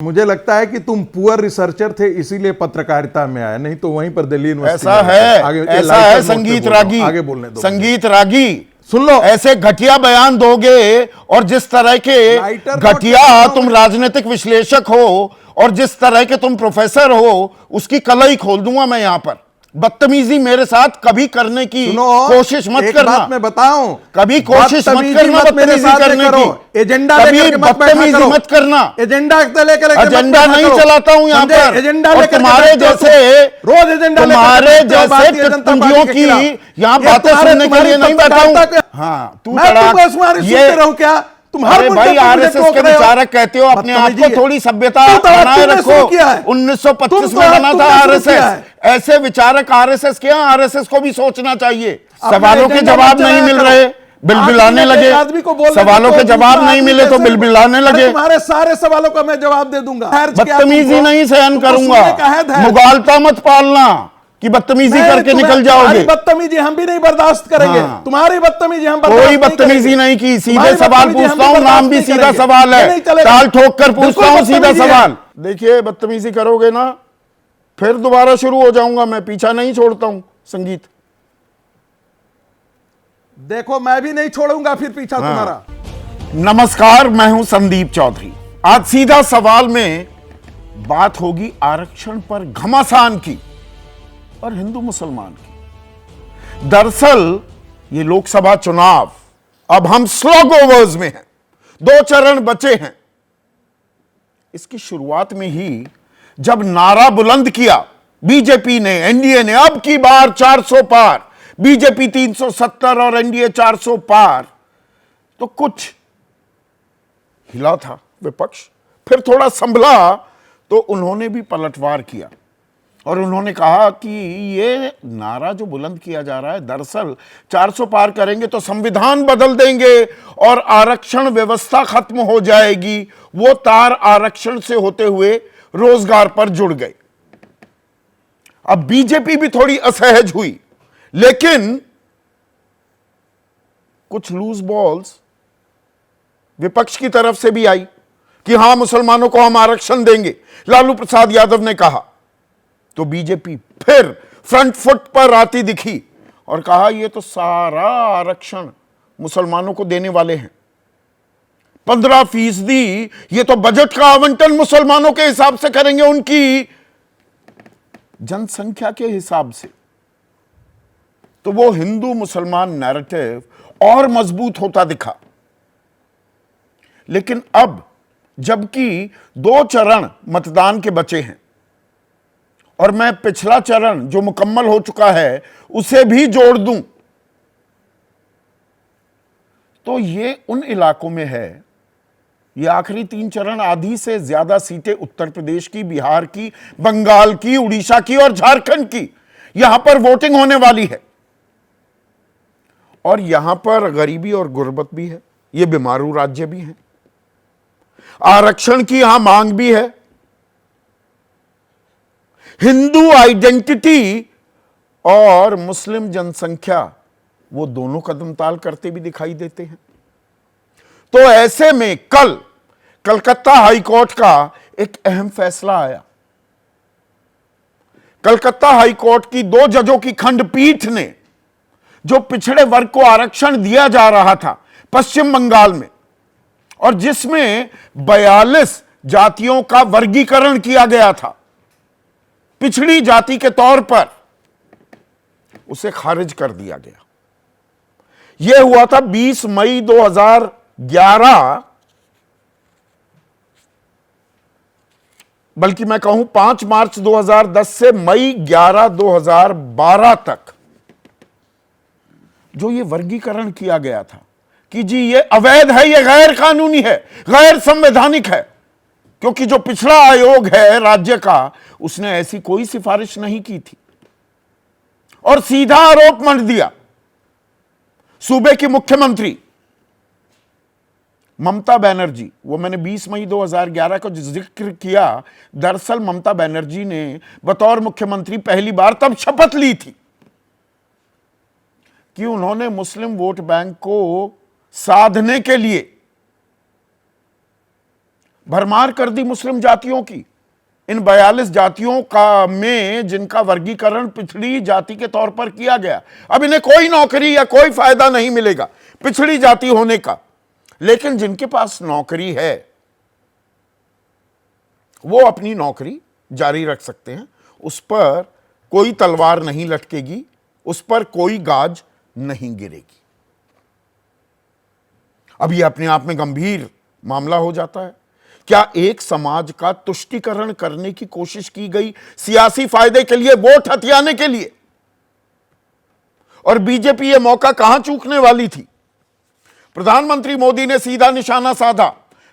मुझे लगता है कि तुम पुअर रिसर्चर थे इसीलिए पत्रकारिता में आए, नहीं तो वहीं पर दिल्ली यूनिवर्सिटी ऐसा है, आगे ऐसा है संगीत रागी, आगे बोलने दो, संगीत रागी। सुन लो, ऐसे घटिया बयान दोगे और जिस तरह के घटिया तुम राजनीतिक विश्लेषक हो और जिस तरह के तुम प्रोफेसर हो, उसकी कलई खोल दूंगा मैं यहां पर। बदतमीजी मेरे साथ कभी करने की कोशिश मत करना। बात मैं बताऊं, कभी कोशिश मत करना बदतमीजी करने की। एजेंडा कभी बदतमीजी मत करना। एजेंडा लेकर एजेंडा नहीं चलाता हूं यहां पर। एजेंडा और तुम्हारे जैसे रोज एजेंडा तुम्हारे जैसे टुटपुंजियों की यहाँ बातें सुनने के लिए नहीं बैठा हूं। हाँ, तू ये रहूं क्या? तुम्हारे भाई आरएसएस के विचारक कहते हो अपने आप को, थोड़ी सभ्यता बनाए रखो। 1925 में बना था आरएसएस। ऐसे विचारक आरएसएस के, आरएसएस को भी सोचना चाहिए। सवालों के जवाब नहीं मिल रहे, बिलबिलाने लगे। सवालों के जवाब नहीं मिले तो बिलबिलाने लगे। तुम्हारे सारे सवालों का मैं जवाब दे दूंगा। बदतमीजी नहीं सहन करूंगा। मुगालता मत पालना कि बदतमीजी करके निकल जाओगे। बदतमीजी हम भी नहीं बर्दाश्त करेंगे। तुम्हारी बदतमीजी हम कोई बदतमीजी नहीं की। सीधे सवाल पूछता हूं, नाम भी सीधा सवाल है। टाल ठोक कर पूछता हूं सीधा सवाल। देखिए, बदतमीजी करोगे ना फिर दोबारा शुरू हो जाऊंगा मैं। पीछा नहीं छोड़ता हूं संगीत। देखो, मैं भी नहीं छोड़ूंगा फिर पीछा तुम्हारा। नमस्कार, मैं हूं संदीप चौधरी। आज सीधा सवाल में बात होगी आरक्षण पर घमासान की और हिंदू मुसलमान की। दरअसल ये लोकसभा चुनाव अब हम स्लॉग ओवर्स में हैं। 2 चरण बचे हैं। इसकी शुरुआत में ही जब नारा बुलंद किया बीजेपी ने, एनडीए ने, अब की बार 400 पार, बीजेपी 370 और एनडीए 400 पार, तो कुछ हिला था विपक्ष। फिर थोड़ा संभला तो उन्होंने भी पलटवार किया और उन्होंने कहा कि ये नारा जो बुलंद किया जा रहा है, दरअसल 400 पार करेंगे तो संविधान बदल देंगे और आरक्षण व्यवस्था खत्म हो जाएगी। वो तार आरक्षण से होते हुए रोजगार पर जुड़ गए। अब बीजेपी भी थोड़ी असहज हुई, लेकिन कुछ लूज बॉल्स विपक्ष की तरफ से भी आई कि हां, मुसलमानों को हम आरक्षण देंगे। लालू प्रसाद यादव ने कहा तो बीजेपी फिर फ्रंट फुट पर आती दिखी और कहा ये तो सारा आरक्षण मुसलमानों को देने वाले हैं। 15% ये तो बजट का आवंटन मुसलमानों के हिसाब से करेंगे, उनकी जनसंख्या के हिसाब से। तो वो हिंदू मुसलमान नैरेटिव और मजबूत होता दिखा। लेकिन अब जबकि 2 चरण मतदान के बचे हैं और मैं पिछला चरण जो मुकम्मल हो चुका है उसे भी जोड़ दूं, तो ये उन इलाकों में है, ये आखिरी 3 चरण, आधी से ज्यादा सीटें उत्तर प्रदेश की, बिहार की, बंगाल की, उड़ीसा की और झारखंड की, यहां पर वोटिंग होने वाली है। और यहां पर गरीबी और गुर्बत भी है, ये बीमारू राज्य भी है, आरक्षण की यहां मांग भी है, हिंदू आइडेंटिटी और मुस्लिम जनसंख्या वो दोनों कदम ताल करते भी दिखाई देते हैं। तो ऐसे में कल कलकत्ता हाईकोर्ट का एक अहम फैसला आया। कलकत्ता हाईकोर्ट की 2 जजों की खंडपीठ ने जो पिछड़े वर्ग को आरक्षण दिया जा रहा था पश्चिम बंगाल में, और जिसमें 42 जातियों का वर्गीकरण किया गया था पिछड़ी जाति के तौर पर, उसे खारिज कर दिया गया। यह हुआ था 20 मई 2011, बल्कि मैं कहूं 5 मार्च 2010 से मई 11 2012 तक जो ये वर्गीकरण किया गया था कि जी ये अवैध है, ये गैर कानूनी है, गैर संवैधानिक है, क्योंकि जो पिछड़ा आयोग है राज्य का, उसने ऐसी कोई सिफारिश नहीं की थी और सीधा आरोप मढ़ दिया सूबे की मुख्यमंत्री ममता बनर्जी। वो मैंने 20 मई 2011 को जिक्र किया, दरअसल ममता बनर्जी ने बतौर मुख्यमंत्री पहली बार तब शपथ ली थी कि उन्होंने मुस्लिम वोट बैंक को साधने के लिए भरमार कर दी मुस्लिम जातियों की, इन 42 जातियों का में जिनका वर्गीकरण पिछड़ी जाति के तौर पर किया गया। अब इन्हें कोई नौकरी या कोई फायदा नहीं मिलेगा पिछड़ी जाति होने का, लेकिन जिनके पास नौकरी है वो अपनी नौकरी जारी रख सकते हैं, उस पर कोई तलवार नहीं लटकेगी, उस पर कोई गाज नहीं गिरेगी। अब यह अपने आप में गंभीर मामला हो जाता है। क्या एक समाज का तुष्टीकरण करने की कोशिश की गई सियासी फायदे के लिए, वोट हथियाने के लिए? और बीजेपी यह मौका कहां चूकने वाली थी? प्रधानमंत्री मोदी ने सीधा निशाना साधा,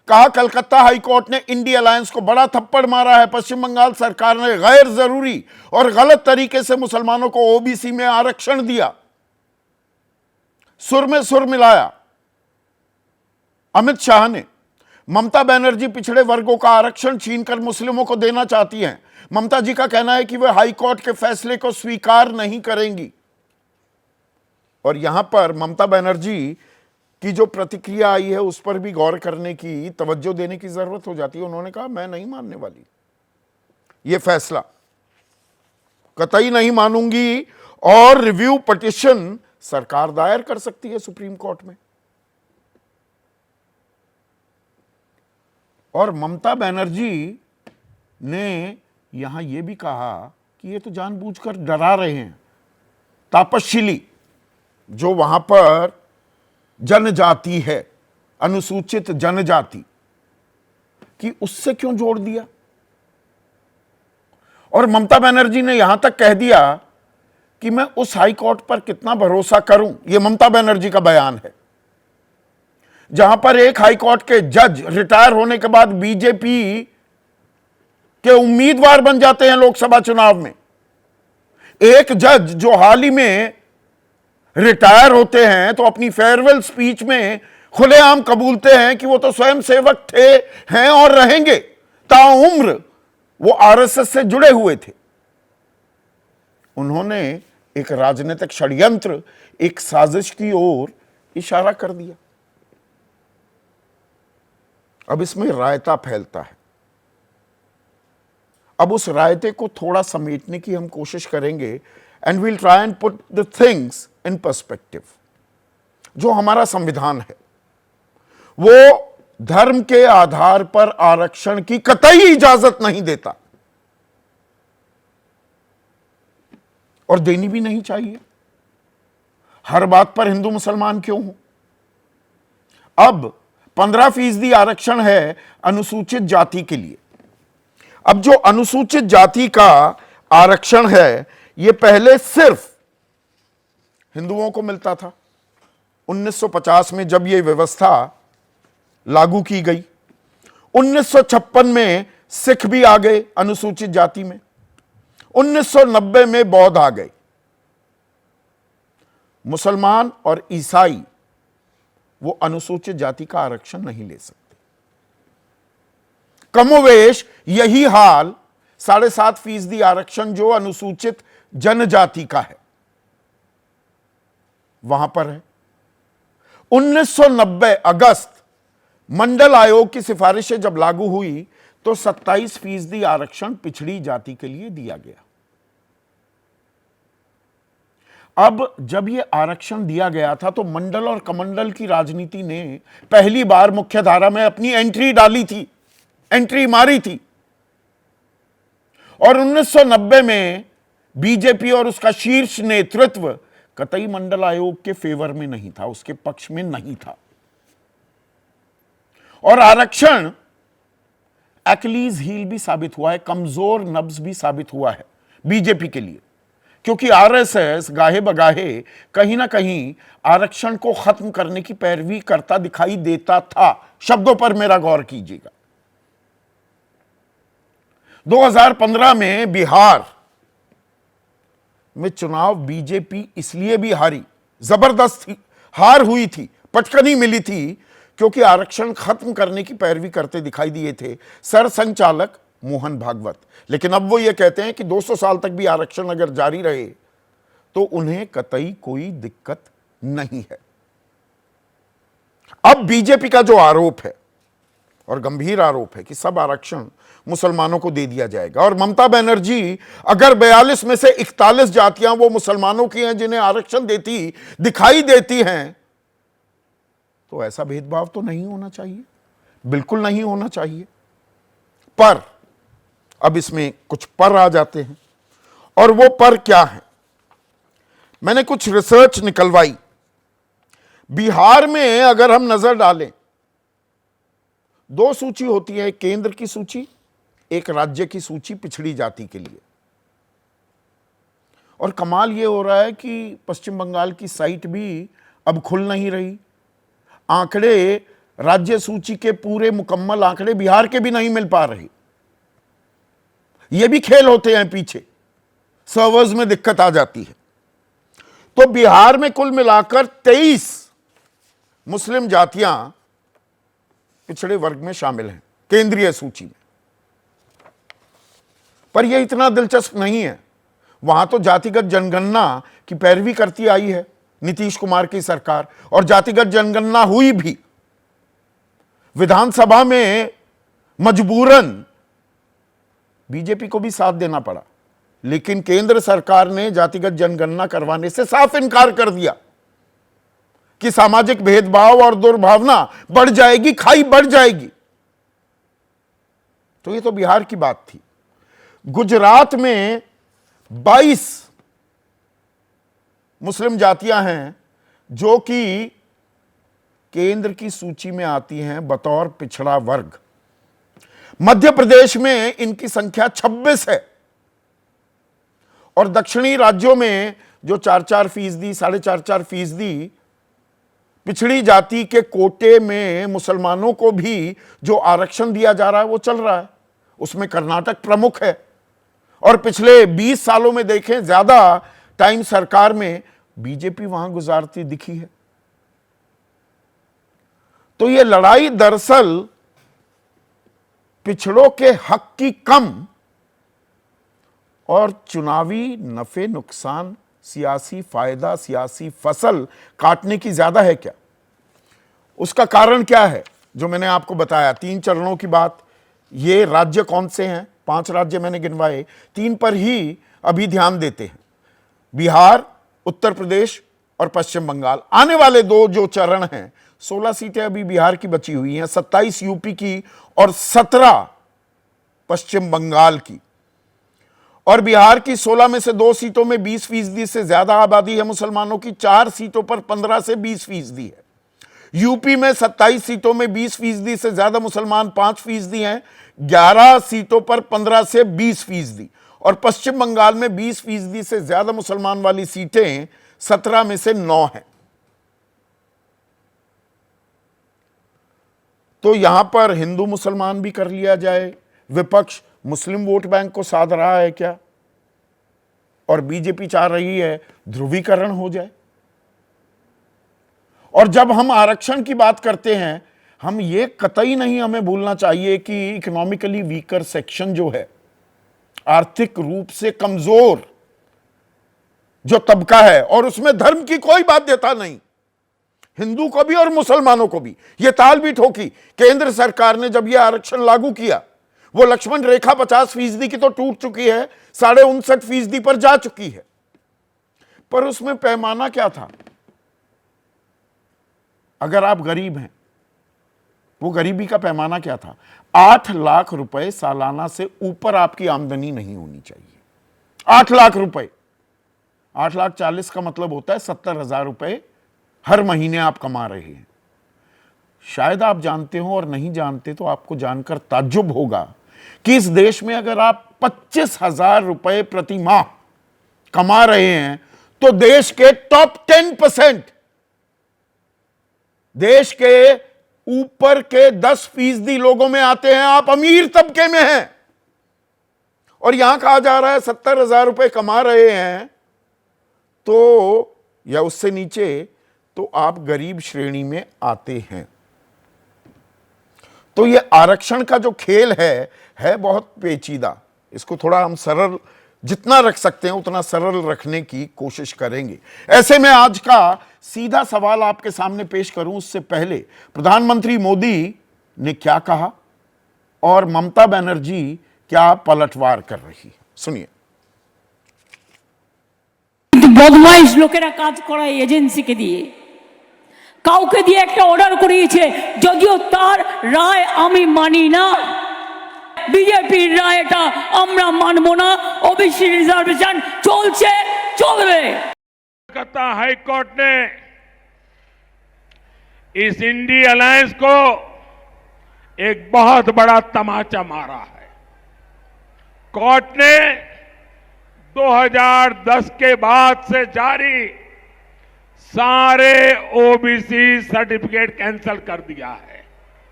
कहा कलकत्ता हाईकोर्ट ने इंडी अलायंस को बड़ा थप्पड़ मारा है। पश्चिम बंगाल सरकार ने गैर जरूरी और गलत तरीके से मुसलमानों को ओबीसी में आरक्षण दिया। सुर में सुर मिलाया अमित शाह ने। ममता बनर्जी पिछड़े वर्गों का आरक्षण छीनकर मुस्लिमों को देना चाहती हैं। ममता जी का कहना है कि वे हाईकोर्ट के फैसले को स्वीकार नहीं करेंगी। और यहां पर ममता बनर्जी की जो प्रतिक्रिया आई है उस पर भी गौर करने की, तवज्जो देने की जरूरत हो जाती है। उन्होंने कहा मैं नहीं मानने वाली यह फैसला, कतई नहीं मानूंगी, और रिव्यू पिटीशन सरकार दायर कर सकती है सुप्रीम कोर्ट में। और ममता बनर्जी ने यहां यह भी कहा कि ये तो जानबूझकर डरा रहे हैं तापसशिली जो वहां पर जनजाति है, अनुसूचित जनजाति, कि उससे क्यों जोड़ दिया। और ममता बनर्जी ने यहां तक कह दिया कि मैं उस हाई कोर्ट पर कितना भरोसा करूं। यह ममता बनर्जी का बयान है, जहां पर एक हाई कोर्ट के जज रिटायर होने के बाद बीजेपी के उम्मीदवार बन जाते हैं लोकसभा चुनाव में। एक जज जो हाल ही में रिटायर होते हैं तो अपनी फेयरवेल स्पीच में खुलेआम कबूलते हैं कि वो तो स्वयं सेवक थे, हैं और रहेंगे, ताउम्र वो आरएसएस से जुड़े हुए थे। उन्होंने एक राजनीतिक षड्यंत्र, एक साजिश की ओर इशारा कर दिया। अब इसमें रायता फैलता है। अब उस रायते को थोड़ा समेटने की हम कोशिश करेंगे, and will try and put the things in perspective. जो हमारा संविधान है वो धर्म के आधार पर आरक्षण की कतई इजाजत नहीं देता, और देनी भी नहीं चाहिए। हर बात पर हिंदू मुसलमान क्यों हो? अब 15% आरक्षण है अनुसूचित जाति के लिए। अब जो अनुसूचित जाति का आरक्षण है यह पहले सिर्फ हिंदुओं को मिलता था। 1950 में जब यह व्यवस्था लागू की गई, 1956 में सिख भी आ गए अनुसूचित जाति में, 1990 में बौद्ध आ गए। मुसलमान और ईसाई वो अनुसूचित जाति का आरक्षण नहीं ले सकते। कमोवेश यही हाल 7.5% आरक्षण जो अनुसूचित जनजाति का है वहां पर है। 1990 अगस्त मंडल आयोग की सिफारिशें जब लागू हुई तो 27% आरक्षण पिछड़ी जाति के लिए दिया गया। अब जब यह आरक्षण दिया गया था तो मंडल और कमंडल की राजनीति ने पहली बार मुख्यधारा में अपनी एंट्री डाली थी, एंट्री मारी थी। और 1990 में बीजेपी और उसका शीर्ष नेतृत्व कतई मंडल आयोग के फेवर में नहीं था, उसके पक्ष में नहीं था। और आरक्षण एक्लीज हील भी साबित हुआ है, कमजोर नब्ज भी साबित हुआ है बीजेपी के लिए, क्योंकि आरएसएस गाहे बगाहे कहीं ना कहीं आरक्षण को खत्म करने की पैरवी करता दिखाई देता था। शब्दों पर मेरा गौर कीजिएगा। 2015 में बिहार में चुनाव बीजेपी इसलिए भी हारी, जबरदस्त हार हुई थी, पटकनी मिली थी, क्योंकि आरक्षण खत्म करने की पैरवी करते दिखाई दिए थे सरसंघचालक मोहन भागवत। लेकिन अब वो ये कहते हैं कि 200 साल तक भी आरक्षण अगर जारी रहे तो उन्हें कतई कोई दिक्कत नहीं है। अब बीजेपी का जो आरोप है और गंभीर आरोप है कि सब आरक्षण मुसलमानों को दे दिया जाएगा। और ममता बनर्जी अगर 42 में से 41 जातियां वो मुसलमानों की हैं जिन्हें आरक्षण दिखाई देती हैं, तो ऐसा भेदभाव तो नहीं होना चाहिए, बिल्कुल नहीं होना चाहिए। पर अब इसमें कुछ पर आ जाते हैं, और वो पर क्या है? मैंने कुछ रिसर्च निकलवाई। बिहार में अगर हम नजर डालें, 2 सूची होती है, एक केंद्र की सूची, एक राज्य की सूची पिछड़ी जाति के लिए। और कमाल यह हो रहा है कि पश्चिम बंगाल की साइट भी अब खुल नहीं रही। आंकड़े, राज्य सूची के पूरे मुकम्मल आंकड़े बिहार के भी नहीं मिल पा रहे। ये भी खेल होते हैं पीछे, सर्वर्स में दिक्कत आ जाती है। तो बिहार में कुल मिलाकर 23 मुस्लिम जातियां पिछड़े वर्ग में शामिल हैं केंद्रीय सूची में। पर यह इतना दिलचस्प नहीं है। वहां तो जातिगत जनगणना की पैरवी करती आई है नीतीश कुमार की सरकार, और जातिगत जनगणना हुई भी। विधानसभा में मजबूरन बीजेपी को भी साथ देना पड़ा, लेकिन केंद्र सरकार ने जातिगत जनगणना करवाने से साफ इनकार कर दिया कि सामाजिक भेदभाव और दुर्भावना बढ़ जाएगी, खाई बढ़ जाएगी। तो ये तो बिहार की बात थी। गुजरात में 22 मुस्लिम जातियां हैं जो कि केंद्र की सूची में आती हैं बतौर पिछड़ा वर्ग। मध्य प्रदेश में इनकी संख्या 26 है, और दक्षिणी राज्यों में जो 4-4%, 4.5% पिछड़ी जाति के कोटे में मुसलमानों को भी जो आरक्षण दिया जा रहा है वो चल रहा है। उसमें कर्नाटक प्रमुख है, और पिछले 20 सालों में देखें ज्यादा टाइम सरकार में बीजेपी वहां गुजारती दिखी है। तो ये लड़ाई दरअसल पिछड़ों के हक की कम और चुनावी नफे नुकसान, सियासी फायदा, सियासी फसल काटने की ज्यादा है क्या? उसका कारण क्या है? जो मैंने आपको बताया 3 चरणों की बात। ये राज्य कौन से हैं? 5 राज्य मैंने गिनवाए, 3 पर ही अभी ध्यान देते हैं, बिहार, उत्तर प्रदेश और पश्चिम बंगाल। आने वाले 2 जो चरण हैं, 16 सीटें अभी बिहार की बची हुई हैं, 27 यूपी की और 17 पश्चिम बंगाल की। और बिहार की 16 में से 2 सीटों में 20% से ज्यादा आबादी है मुसलमानों की, 4 सीटों पर 15 से 20% है। यूपी में 27 सीटों में 20% से ज्यादा मुसलमान, 5% हैं, 11 सीटों पर 15 से 20%। और पश्चिम बंगाल में 20% से ज्यादा मुसलमान वाली सीटें 17 में से 9 हैं। तो यहां पर हिंदू मुसलमान भी कर लिया जाए। विपक्ष मुस्लिम वोट बैंक को साध रहा है क्या? और बीजेपी चाह रही है ध्रुवीकरण हो जाए। और जब हम आरक्षण की बात करते हैं, हम ये कतई नहीं हमें भूलना चाहिए कि इकोनॉमिकली वीकर सेक्शन जो है, आर्थिक रूप से कमजोर जो तबका है, और उसमें धर्म की कोई बाध्यता नहीं, हिंदू को भी और मुसलमानों को भी। यह ताल भी ठोकी केंद्र सरकार ने जब यह आरक्षण लागू किया। वो लक्ष्मण रेखा 50% की तो टूट चुकी है, 59.5% पर जा चुकी है। पर उसमें पैमाना क्या था? अगर आप गरीब हैं, वो गरीबी का पैमाना क्या था? 8 लाख रुपए सालाना से ऊपर आपकी आमदनी नहीं होनी चाहिए। 8 लाख रुपए, 8,40,000 का मतलब होता है 70,000 रुपए हर महीने आप कमा रहे हैं। शायद आप जानते हो, और नहीं जानते तो आपको जानकर ताज्जुब होगा कि इस देश में अगर आप 25,000 रुपए प्रति माह कमा रहे हैं तो देश के टॉप 10%, देश के ऊपर के 10% लोगों में आते हैं। आप अमीर तबके में हैं, और यहां कहा जा रहा है 70,000 रुपए कमा रहे हैं तो, या उससे नीचे, तो आप गरीब श्रेणी में आते हैं। तो ये आरक्षण का जो खेल है बहुत पेचीदा। इसको थोड़ा हम सरल जितना रख सकते हैं उतना सरल रखने की कोशिश करेंगे। ऐसे में आज का सीधा सवाल आपके सामने पेश करूं उससे पहले प्रधानमंत्री मोदी ने क्या कहा और ममता बनर्जी क्या पलटवार कर रही है, सुनिए। বদমাইশ লোকেরা কাজ করায় এজেন্সিকে দিয়ে, কাউকে দিয়ে একটা অর্ডার করিয়েছে, যদিও তার রায় আমি মানি না। বিজেপির রায়টা আমরা মানব না। ওবিসি রিজার্ভেশন চলছে, চলবে। कलकत्ता हाई कोर्ट ने इस इंडी अलायंस को एक बहुत बड़ा तमाचा मारा है। कोर्ट ने 2010 के बाद से जारी सारे ओबीसी सर्टिफिकेट कैंसिल कर दिया है।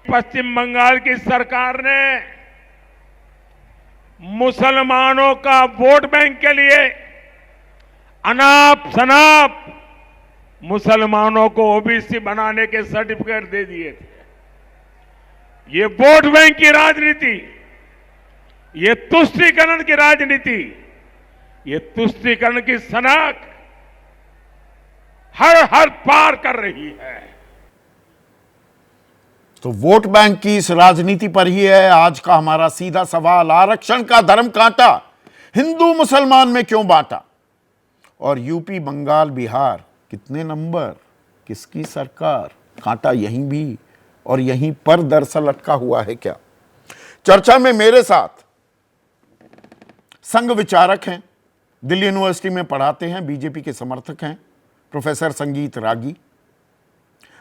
पश्चिम बंगाल की सरकार ने मुसलमानों का वोट बैंक के लिए अनाप शनाप मुसलमानों को ओबीसी बनाने के सर्टिफिकेट दे दिए थे। ये वोट बैंक की राजनीति, ये तुष्टीकरण की राजनीति, ये तुष्टीकरण की सनक हर पार कर रही है। तो वोट बैंक की इस राजनीति पर ही है आज का हमारा सीधा सवाल। आरक्षण का धर्म कांटा हिंदू मुसलमान में क्यों बांटा, और यूपी बंगाल बिहार कितने नंबर, किसकी सरकार, कांटा यहीं भी और यहीं पर दरअसल अटका हुआ है क्या। चर्चा में मेरे साथ संघ विचारक हैं, दिल्ली यूनिवर्सिटी में पढ़ाते हैं, बीजेपी के समर्थक हैं, प्रोफेसर संगीत रागी।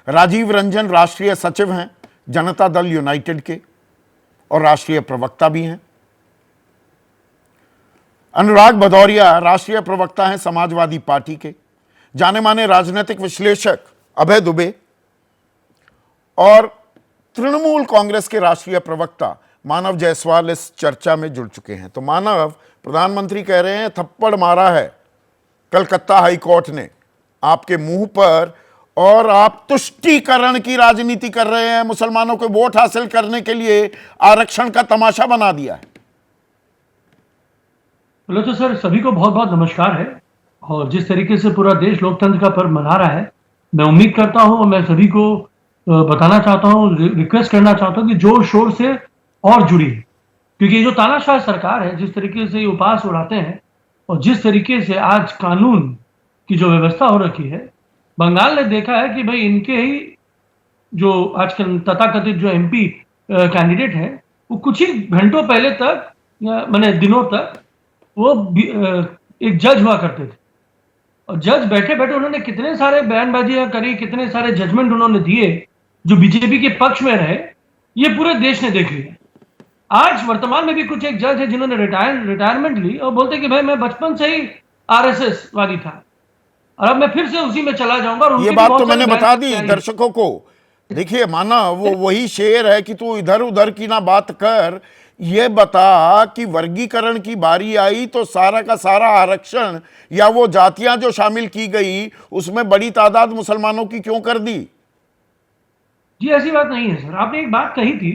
राजीव रंजन राष्ट्रीय सचिव हैं जनता दल यूनाइटेड के और राष्ट्रीय प्रवक्ता भी हैं। अनुराग भदौरिया राष्ट्रीय प्रवक्ता हैं समाजवादी पार्टी के। जाने माने राजनीतिक विश्लेषक अभय दुबे और तृणमूल कांग्रेस के राष्ट्रीय प्रवक्ता मानव जायसवाल इस चर्चा में जुड़ चुके हैं। तो मानव, प्रधानमंत्री कह रहे हैं थप्पड़ मारा है कलकत्ता हाई कोर्ट ने आपके मुंह पर, और आप तुष्टीकरण की राजनीति कर रहे हैं, मुसलमानों को वोट हासिल करने के लिए आरक्षण का तमाशा बना दिया है। बोले तो सर सभी को बहुत बहुत नमस्कार है। और जिस तरीके से पूरा देश लोकतंत्र का पर्व मना रहा है, मैं उम्मीद करता हूं और मैं सभी को बताना चाहता हूं, रिक्वेस्ट करना चाहता हूं कि जोर शोर से और जुड़िए, क्योंकि ये जो तानाशाह सरकार है, जिस तरीके से ये उपास उड़ाते हैं और जिस तरीके से आज कानून की जो व्यवस्था हो रखी है, बंगाल ने देखा है कि भाई इनके ही जो आजकल तथाकथित जो एमपी कैंडिडेट हैं, वो कुछ ही घंटों पहले तक मैंने दिनों तक वो एक जज हुआ करते थे, और जज बैठे बैठे उन्होंने कितने सारे बयानबाजियां करी, कितने सारे जजमेंट उन्होंने दिए जो बीजेपी के पक्ष में रहे, ये पूरे देश ने देख लिया। आज वर्तमान में भी कुछ एक जज है जिन्होंने रिटायरमेंट ली और बोलते कि भाई मैं बचपन से ही आरएसएस वाली था और अब मैं फिर से उसी में चला जाऊंगा। और ये बात तो मैंने बता दी दर्शकों को। देखिए मानव, वो वही शेर है कि तू इधर उधर की ना बात कर, ये बता कि वर्गीकरण की बारी आई तो सारा का सारा आरक्षण या वो जातियां जो शामिल की गई उसमें बड़ी तादाद मुसलमानों की क्यों कर दी। जी ऐसी बात नहीं है सर। आपने एक बात कही थी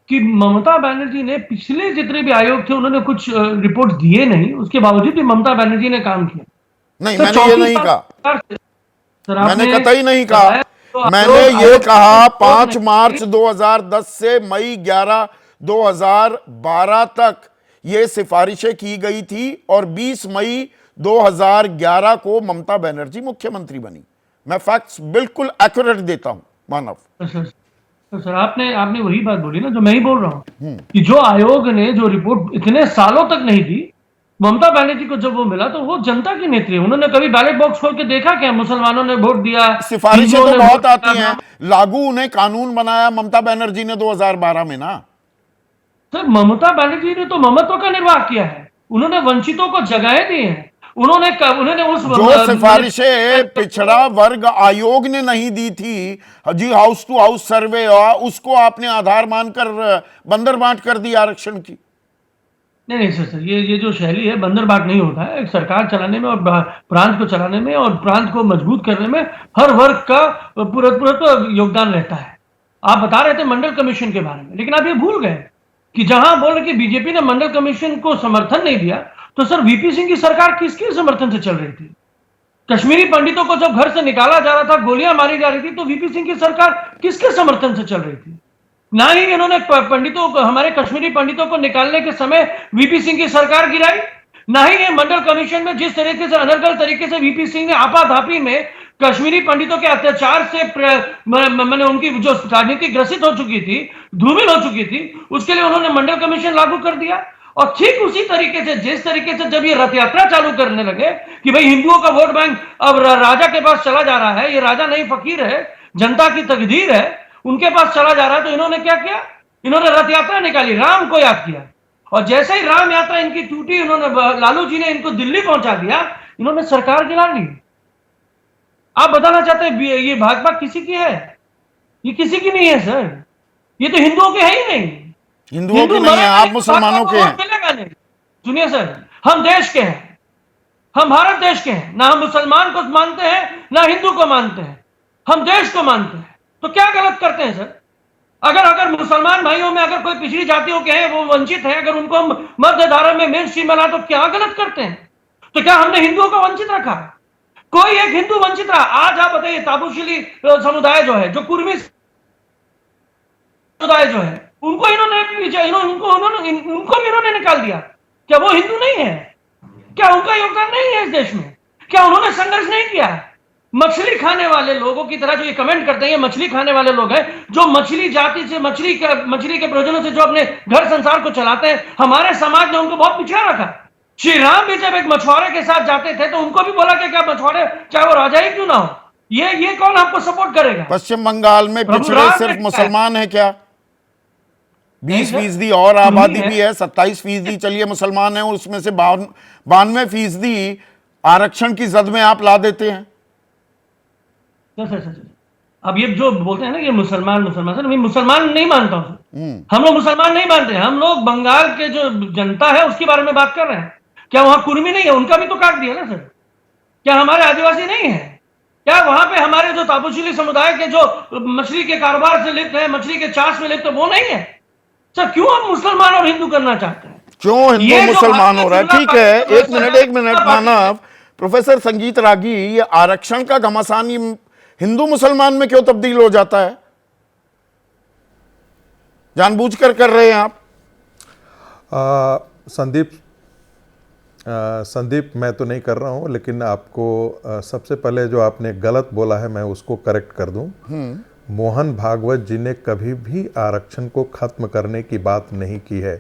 कि ममता बनर्जी ने पिछले जितने भी आयोग थे उन्होंने कुछ रिपोर्ट दिए नहीं, उसके बावजूद भी ममता बनर्जी ने काम किया। नहीं, मैंने ये नहीं कहा, मैंने कतई नहीं कहा। मैंने ये कहा 5 मार्च 2010 से मई 11 2012 तक ये सिफारिशें की गई थी और 20 मई 2011 को ममता बनर्जी मुख्यमंत्री बनी। मैं फैक्ट्स बिल्कुल एक्यूरेट देता हूं मानव। तो सर आपने वही बात बोली ना जो मैं ही बोल रहा हूं कि जो आयोग ने जो रिपोर्ट इतने सालों तक नहीं दी, ममता बनर्जी को जब वो मिला तो वो जनता की नेत्री है। उन्होंने कभी बैलेट बॉक्स खोल के देखा क्या मुसलमानों ने वोट दिया? सिफारिशें तो बहुत आती हैं, लागू उन्हें कानून बनाया ममता बनर्जी ने 2012 में ना। सर ममता बनर्जी ने तो ममत्व का निर्वाह किया है, उन्होंने वंचितों को जगहें दी हैं, उन्होंने उस जो सिफारिशें पिछड़ा वर्ग आयोग ने नहीं दी थी जी, हाउस टू हाउस सर्वे, उसको आपने आधार मानकर बंदर बांट कर दी आरक्षण की। नहीं सर, ये जो शैली है बंदर बांट नहीं होता है। एक सरकार चलाने में और प्रांत को चलाने में और प्रांत को मजबूत करने में हर वर्ग का पूरा तो योगदान रहता है। आप बता रहे थे मंडल कमीशन के बारे में, लेकिन आप ये भूल गए कि जहां बोल रहे कि बीजेपी ने मंडल कमीशन को समर्थन नहीं दिया, तो सर वीपी सिंह की सरकार किसके समर्थन से चल रही थी? कश्मीरी पंडितों को जब घर से निकाला जा रहा था, गोलियां मारी जा रही थी, तो वीपी सिंह की सरकार किसके समर्थन से चल रही थी? ना ही इन्होंने पंडितों को, हमारे कश्मीरी पंडितों को निकालने के समय वीपी सिंह की सरकार गिराई, ना ही ये मंडल कमीशन में जिस तरीके से अनर्गल तरीके से वीपी सिंह ने आपाधापी में कश्मीरी पंडितों के अत्याचार से मैंने उनकी जो राजनीति ग्रसित हो चुकी थी, धूमिल हो चुकी थी, उसके लिए उन्होंने मंडल कमीशन लागू कर दिया। और ठीक उसी तरीके से जिस तरीके से जब ये रथ यात्रा चालू करने लगे कि भाई हिंदुओं का वोट बैंक अब राजा के पास चला जा रहा है, ये राजा नहीं फकीर है, जनता की तकदीर है, उनके पास चला जा रहा है, तो इन्होंने क्या किया, इन्होंने रथ यात्रा निकाली, राम को याद किया। और जैसे ही राम यात्रा इनकी टूटी, इन्होंने लालू जी ने इनको दिल्ली पहुंचा दिया, इन्होंने सरकार गिरा ली। आप बताना चाहते हैं ये भाजपा किसी की है? ये किसी की नहीं है सर, ये तो हिंदुओं के है ही नहीं। हिंदुओं के नहीं है, आप मुसलमानों के हैं। मिलेगा नहीं। सुनिए सर, हम देश के हैं, हम भारत देश के हैं, ना हम मुसलमान को मानते हैं ना हिंदू को मानते हैं, हम देश को मानते हैं। तो क्या गलत करते हैं सर? अगर मुसलमान भाइयों में अगर कोई पिछड़ी जातियों के हैं, वो वंचित है, अगर उनको हम मध्य धारा में मेन स्ट्रीम बना, तो क्या गलत करते हैं? तो क्या हमने हिंदुओं को वंचित रखा? कोई एक हिंदू वंचित रहा? आज आप बताइए, ताबूशिली समुदाय जो है, जो कुर्मी समुदाय जो है, उनको इन्होंने उनको भी इन्होंने निकाल दिया। क्या वो हिंदू नहीं है? क्या उनका योगदान नहीं है इस देश में? क्या उन्होंने संघर्ष नहीं किया? मछली खाने वाले लोगों की तरह जो ये कमेंट करते हैं, ये मछली खाने वाले लोग हैं, जो मछली जाति से मछली के प्रयोजनों से जो अपने घर संसार को चलाते हैं। हमारे समाज ने उनको बहुत पिछड़ा रखा। श्री राम भी जब एक मछुआरे के साथ जाते थे तो उनको भी बोला कि क्या मछुआरे चाहे वो राजा ही क्यों ना हो, ये कौन आपको सपोर्ट करेगा? पश्चिम बंगाल में पिछड़े सिर्फ मुसलमान है क्या? 20% और आबादी भी है, 27% चलिए मुसलमान है, उसमें से 92% आरक्षण की जद में आप ला देते हैं। सर, अब ये जो बोलते हैं ना कि मुसलमान सर, मैं मुसलमान नहीं मानता हूं। हम लोग मुसलमान नहीं मानते, हम लोग बंगाल के जो जनता है उसके बारे में बात कर रहे हैं। क्या वहां कुर्मी नहीं है? उनका भी तो काट दिया ना सर। क्या हमारे आदिवासी नहीं है? क्या वहां पे हमारे जो ताबूशिली समुदाय के जो मछली के कारोबार से लिप्त है, मछली के चाष में लिप्त है, वो नहीं है? सर क्यों हम मुसलमान और हिंदू करना चाहते हैं? क्यों हिंदू मुसलमान हो रहा है? ठीक है, एक मिनट मानव। प्रोफेसर संगीत रागी, ये आरक्षण का घमासान हिंदू मुसलमान में क्यों तब्दील हो जाता है? जानबूझकर कर रहे हैं आप? संदीप, मैं तो नहीं कर रहा हूं, लेकिन आपको सबसे पहले जो आपने गलत बोला है मैं उसको करेक्ट कर दूं। मोहन भागवत जी ने कभी भी आरक्षण को खत्म करने की बात नहीं की है।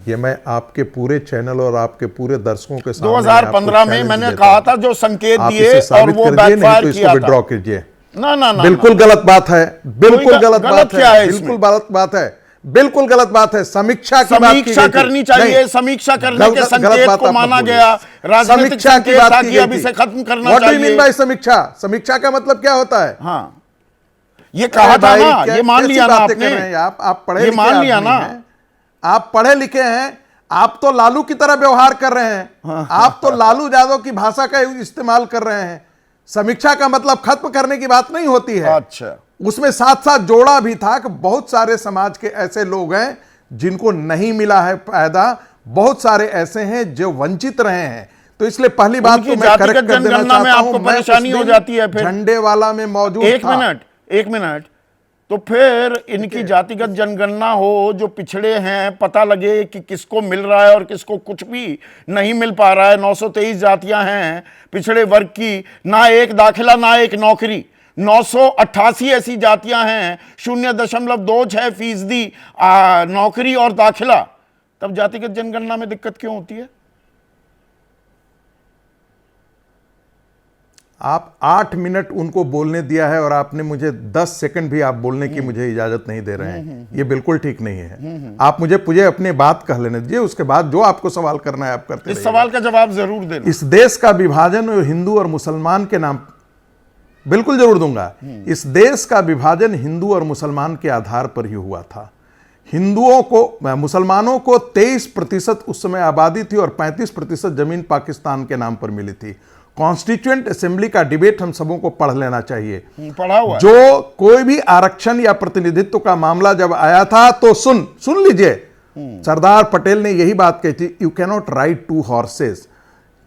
ये मैं आपके पूरे चैनल और आपके पूरे दर्शकों के सामने 2015 में मैंने कहा था, जो संकेत दिए और वो बैकफायर किया था। विड्रॉ कीजिए। ना बिल्कुल गलत बात है, बिल्कुल गलत बात है, बिल्कुल गलत बात है, बिल्कुल गलत बात है। समीक्षा करनी चाहिए, समीक्षा करने के संकेत को माना गया, राजनीतिक संकेत था कि अब इसे खत्म करना चाहिए। समीक्षा का मतलब क्या होता है? हाँ, ये कहा था ना, ये मान लिया ना आपने। आप पढ़े, मान लिया ना, आप पढ़े लिखे हैं। आप तो लालू की तरह व्यवहार कर रहे हैं, आप तो लालू यादव की भाषा का इस्तेमाल कर रहे हैं। समीक्षा का मतलब खत्म करने की बात नहीं होती है। अच्छा, उसमें साथ साथ जोड़ा भी था कि बहुत सारे समाज के ऐसे लोग हैं जिनको नहीं मिला है फायदा, बहुत सारे ऐसे हैं जो वंचित रहे हैं। तो इसलिए पहली बात तो मैं करेक्ट कर देना चाहता हूं, आपको परेशानी हो जाती है फिर झंडे वाला में मौजूद। एक मिनट, तो फिर इनकी जातिगत जनगणना हो, जो पिछड़े हैं, पता लगे कि किसको मिल रहा है और किसको कुछ भी नहीं मिल पा रहा है। 923 जातियां हैं पिछड़े वर्ग की, ना एक दाखिला ना एक नौकरी। 988 ऐसी जातियां हैं, 0.26% नौकरी और दाखिला। तब जातिगत जनगणना में दिक्कत क्यों होती है? आप 8 मिनट उनको बोलने दिया है और आपने मुझे 10 सेकंड भी आप बोलने की मुझे इजाजत नहीं दे रहे हैं। ये बिल्कुल ठीक नहीं है। आप मुझे अपने बात कह लेने दीजिए, उसके बाद जो आपको सवाल करना है आप करते इस सवाल का जवाब जरूर देना। इस देश का विभाजन हिंदू और मुसलमान के नाम बिल्कुल जरूर दूंगा। इस देश का विभाजन हिंदू और मुसलमान के आधार पर ही हुआ था। हिंदुओं को, मुसलमानों को 23% उस समय आबादी थी और 35% जमीन पाकिस्तान के नाम पर मिली थी। कॉन्स्टिट्यूएंट असेंबली का डिबेट हम सबों को पढ़ लेना चाहिए। पढ़ा हुआ जो कोई भी आरक्षण या प्रतिनिधित्व का मामला जब आया था तो सुन लीजिए, सरदार पटेल ने यही बात कही थी, यू कैनॉट राइड 2 हॉर्सेस।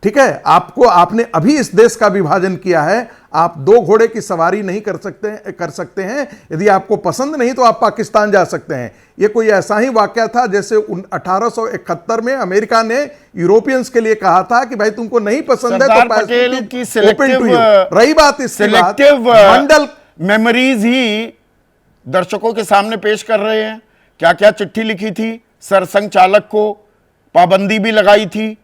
ठीक है, आपने अभी इस देश का विभाजन किया है, आप दो घोड़े की सवारी नहीं कर सकते हैं। यदि आपको पसंद नहीं तो आप पाकिस्तान जा सकते हैं। यह कोई ऐसा ही वाकया था जैसे 1871 में अमेरिका ने यूरोपियंस के लिए कहा था कि भाई तुमको नहीं पसंद है तो पटेल की रही बात इस सिलेक्टिव मंडल मेमोरीज ही दर्शकों के सामने पेश कर रहे हैं। क्या क्या चिट्ठी लिखी थी, सरसंघ चालक को पाबंदी भी लगाई थी।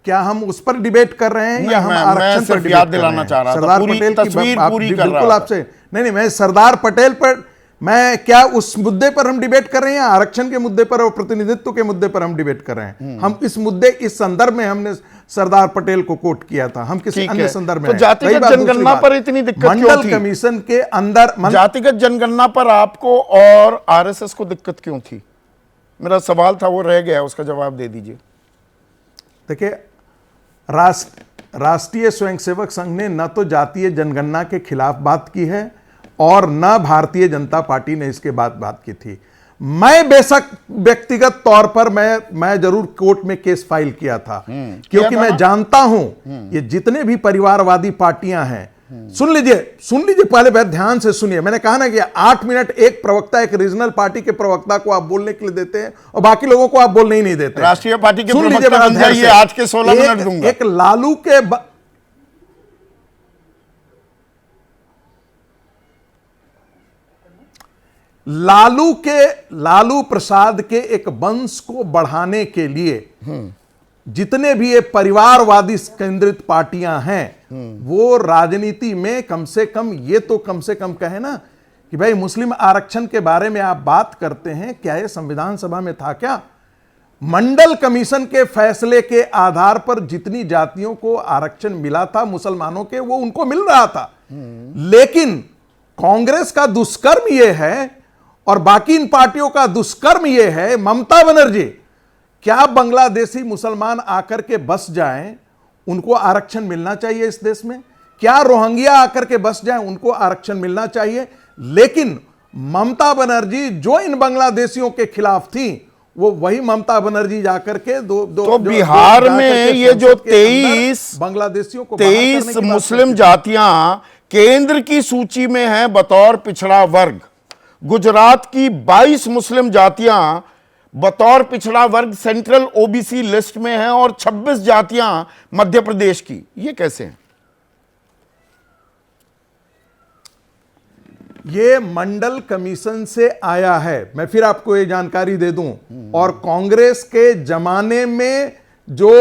क्या हम उस पर डिबेट कर रहे हैं या हम आरक्षण पर याद दिलाना चाह रहा था, सरदार पटेल की तस्वीर पूरी कर बिल्कुल रहा था। आपसे नहीं, मैं सरदार पटेल पर, मैं क्या उस मुद्दे पर हम डिबेट कर रहे हैं, आरक्षण के मुद्दे पर और प्रतिनिधित्व के मुद्दे पर हम डिबेट कर रहे हैं। हम इस मुद्दे, इस संदर्भ में हमने सरदार पटेल को कोट किया था, हम किसी अन्य संदर्भ में। तो जातिगत जनगणना पर इतनी दिक्कत क्यों थी? मंडल कमीशन के अंदर जातिगत जनगणना पर आपको और आरएसएस को दिक्कत क्यों थी? मेरा सवाल था, वो रह गया, उसका जवाब दे दीजिए। देखिए, राष्ट्रीय स्वयंसेवक संघ ने न तो जातीय जनगणना के खिलाफ बात की है और न भारतीय जनता पार्टी ने इसके बाद बात की थी। मैं बेशक व्यक्तिगत तौर पर मैं जरूर कोर्ट में केस फाइल किया था, क्योंकि मैं जानता हूं ये जितने भी परिवारवादी पार्टियां हैं, सुन लीजिए पहले बहुत ध्यान से सुनिए। मैंने कहा ना कि 8 मिनट एक प्रवक्ता, एक रीजनल पार्टी के प्रवक्ता को आप बोलने के लिए देते हैं और बाकी लोगों को आप बोलने ही नहीं देते। राष्ट्रीय पार्टी के प्रवक्ता बन जाइए, आज के 16 मिनट दूंगा। एक लालू प्रसाद के एक वंश को बढ़ाने के लिए जितने भी ये परिवारवादी केंद्रित पार्टियां हैं, वो राजनीति में कम से कम कहे ना कि भाई मुस्लिम आरक्षण के बारे में आप बात करते हैं, क्या ये संविधान सभा में था क्या? मंडल कमीशन के फैसले के आधार पर जितनी जातियों को आरक्षण मिला था मुसलमानों के, वो उनको मिल रहा था। लेकिन कांग्रेस का दुष्कर्म यह है और बाकी इन पार्टियों का दुष्कर्म यह है, ममता बनर्जी, क्या बांग्लादेशी मुसलमान आकर के बस जाएं, उनको आरक्षण मिलना चाहिए इस देश में? क्या रोहिंग्या आकर के बस जाएं, उनको आरक्षण मिलना चाहिए? लेकिन ममता बनर्जी जो इन बांग्लादेशियों के खिलाफ थी, वो वही ममता बनर्जी जाकर के तो बिहार में ये जो 23 बांग्लादेशियों को 23 मुस्लिम जातियां केंद्र की सूची में हैं बतौर पिछड़ा वर्ग, गुजरात की 22 मुस्लिम जातियां बतौर पिछड़ा वर्ग सेंट्रल ओबीसी लिस्ट में हैं और 26 जातियां मध्य प्रदेश की, ये कैसे हैं? ये मंडल कमीशन से आया है। मैं फिर आपको ये जानकारी दे दूं, और कांग्रेस के जमाने में जो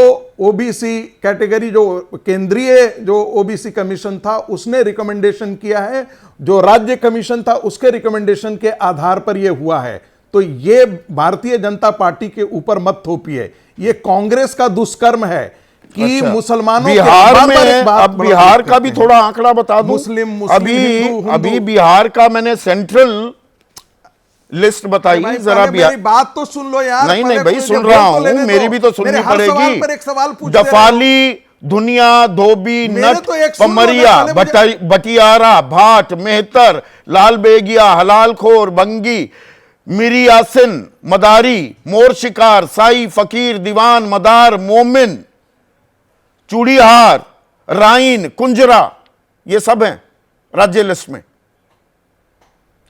ओबीसी कैटेगरी, जो केंद्रीय जो ओबीसी कमीशन था, उसने रिकमेंडेशन किया है, जो राज्य कमीशन था उसके रिकमेंडेशन के आधार पर यह हुआ है। तो ये भारतीय जनता पार्टी के ऊपर मत थोपिए, ये कांग्रेस का दुष्कर्म है कि मुसलमानों बिहार में, अब बिहार का भी थोड़ा आंकड़ा बता दूं। मुस्लिम अभी बिहार का मैंने सेंट्रल लिस्ट बताई, जरा मेरी बात तो सुन लो यार। नहीं भाई, सुन रहा हूं, मेरी भी तो सुननी पड़ेगी। एक सवाल पूछ, दफाली, दुनिया, धोबी, नट, पमरिया, बटियारा, भाट, मेहतर, लाल बेगिया, हलालखोर, बंगी, मीरी यासिन, मदारी, मोर शिकार, साई, फकीर, दीवान, मदार, मोमिन, चूड़ीहार, राइन, कुंजरा, ये सब हैं राज्य लिस्ट में।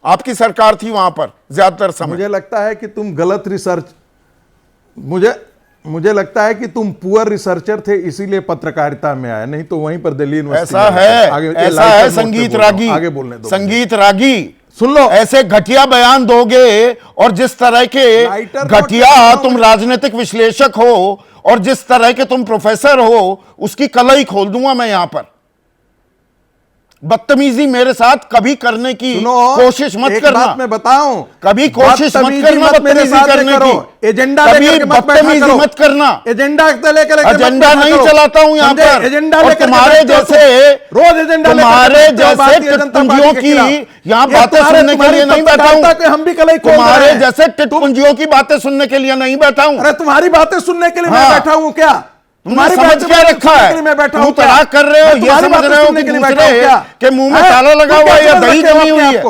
आपकी सरकार थी वहां पर ज्यादातर समय। मुझे लगता है कि तुम गलत रिसर्च, मुझे लगता है कि तुम पुअर रिसर्चर थे, इसीलिए पत्रकारिता में आए, नहीं तो वहीं पर दिल्ली यूनिवर्सिटी। ऐसा है संगीत रागी, आगे बोलने दो। संगीत रागी, सुन लो, ऐसे घटिया बयान दोगे और जिस तरह के घटिया तुम राजनीतिक विश्लेषक हो और जिस तरह के तुम प्रोफेसर हो, उसकी कलई खोल दूंगा मैं यहां पर। बदतमीजी मेरे साथ कभी करने की कोशिश मत करना। मैं बताऊं, कभी कोशिश मत करना बदतमीजी करने की। एजेंडा कभी बदतमीजी मत करना। एजेंडा एजेंडा नहीं चलाता हूं यहां पर। एजेंडा तुम्हारे जैसे रोज एजेंडा, तुम्हारे जैसे टिटपुंजियों की यहाँ बातें सुनने के लिए नहीं बैठा हूं। हम भी कलई, तुम्हारे जैसे टिटपुंजियों की बातें सुनने के लिए नहीं बैठा हूं। अरे तुम्हारी बातें सुनने के लिए मैं बैठा हूं क्या? तुम्हारी समझ क्या रखा है? तू तलाक कर रहे हो, ये समझ रहे हो कि दूसरे के मुंह में ताला लगा हुआ है या दही जमी हुई है?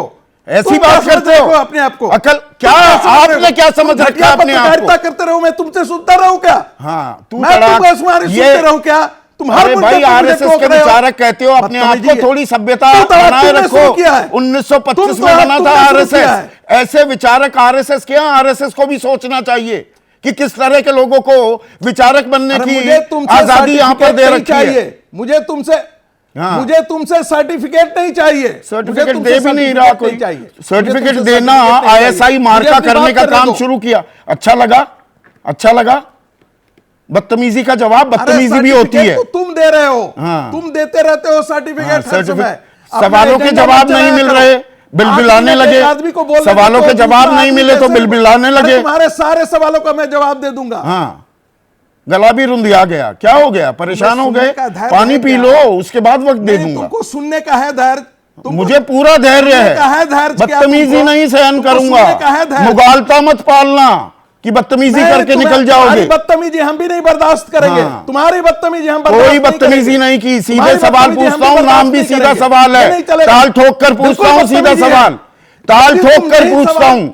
ऐसी तुम बात क्या करते समझ हो रहे अपने आप को? अकल क्या तुम समझ रहे आपने हो? क्या समझ तुम रखा घटिया अपने आप पत्रकारिता को? करते रहो, मैं तुमसे सुनता रहूं क्या? हाँ, तू मैं तड़ाक, तुम तुम्हारी ये- सुनते रहूं क्या? तुम हर अरे मुद्दे भाई पे मुझे आरएसएस टोक के रहे हो। विचारक कहते हो अपने आप को, बदतमीजी है। थोड़ी सभ्यता तू तड़ाक बनाए तुमने रखो। शुरू किया है। 1925 तुम में तड़ाक बना था तुमने शुरू आरएसएस। किया है। ऐसे विचारक आरएसएस के, आरएसएस को भी सोचना चाहिए कि किस तरह के लोगों को विचारक बनने अरे की मुझे तुमसे आजादी यहां पर सर्टिफिकेट दे नहीं रखी है। चाहिए। मुझे तुमसे सर्टिफिकेट नहीं चाहिए। सर्टिफिकेट मुझे दे तुमसे भी नहीं रहा सर्टिफिकेट कोई। नहीं चाहिए। सर्टिफिकेट मुझे तुमसे देना सर्टिफिकेट नहीं आईएसआई चाहिए। मार्का मुझे अपनी करने बात का करने काम दो। शुरू किया। अच्छा लगा, अच्छा लगा। बदतमीजी का जवाब अरे बदतमीजी भी होती है। सर्टिफिकेट तो तुम दे रहे हो। हाँ। तुम देते रहते हो सर्टिफिकेट हर समय। सवालों के जवाब नहीं मिल रहे, बिलबिलाने लगे। सवालों के जवाब नहीं मिले तो बिलबिलाने लगे। तुम्हारे सारे सवालों का मैं जवाब दे दूंगा। हाँ, गला भी रुंधिया गया। क्या हो गया? परेशान हो गए? पानी पी लो, उसके बाद वक्त दे दूंगा। तुमको सुनने का है धैर्य। मुझे पूरा धैर्य सुनने का है है। धैर्य क्या बदतमीजी तुमको? नहीं सहन तुमको सुनने का है करूंगा। धैर्य। मुगालता मत पालना कि बदतमीजी करके निकल जाओगे। तुम्हारी बदतमीजी हम भी नहीं बर्दाश्त करेंगे। हाँ। तुम्हारी बदतमीजी हम कोई बर्दाश्त बदतमीजी करेंगे। नहीं की। सीधे तुम्हारी सवाल बदतमीजी हम पूछता हूं, बर्दाश्त नाम भी नहीं सीधा करेंगे। सवाल ये है। नहीं चलेगा। ताल ठोक कर बिल्कुल पूछता हूं, सीधा बदतमीजी है। सवाल ताल यदि ठोक तुम कर नहीं पूछता हूं।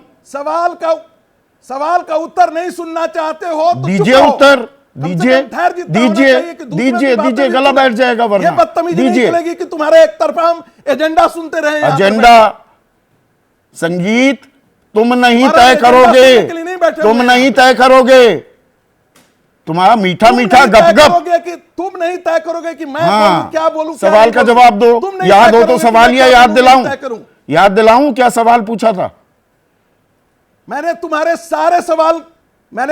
सवाल का उत्तर नहीं सुनना चाहते हो तो दीजिए चुप रहो। उत्तर, कम से दीजिए, कम धैर्य जितना होना दीजिए, चाहिए कि दूसरों की दीजिए, बातें दीजिए, भी गला सुने। बैठ जाएगा वरना। ये बदतमीजी नहीं दीजिए। चलेगी कि तुम्हारे एक तरफा हम एजेंडा सुनते रहे यहाँ पर एजेंडा संगीत तुम नहीं हमारा तय एजेंडा करोगे। सुनने के लिए नहीं बैठे तुम हुए नहीं हैं। तय करोगे। तुम्हारा मीठा तुम मीठा नहीं तय गपगप। करोगे कि तुम नहीं तय करोगे कि मैं हाँ, बोलूं, क्या बोलूं, क्या सवाल नहीं का बोलूं। जवाब दो। तुम नहीं याद तय हो तो करोगे कि सवाल मैं या क्या याद बोलूं, दिलाऊं? तय करूं। याद दिलाऊं क्या सवाल पूछा था? मैंने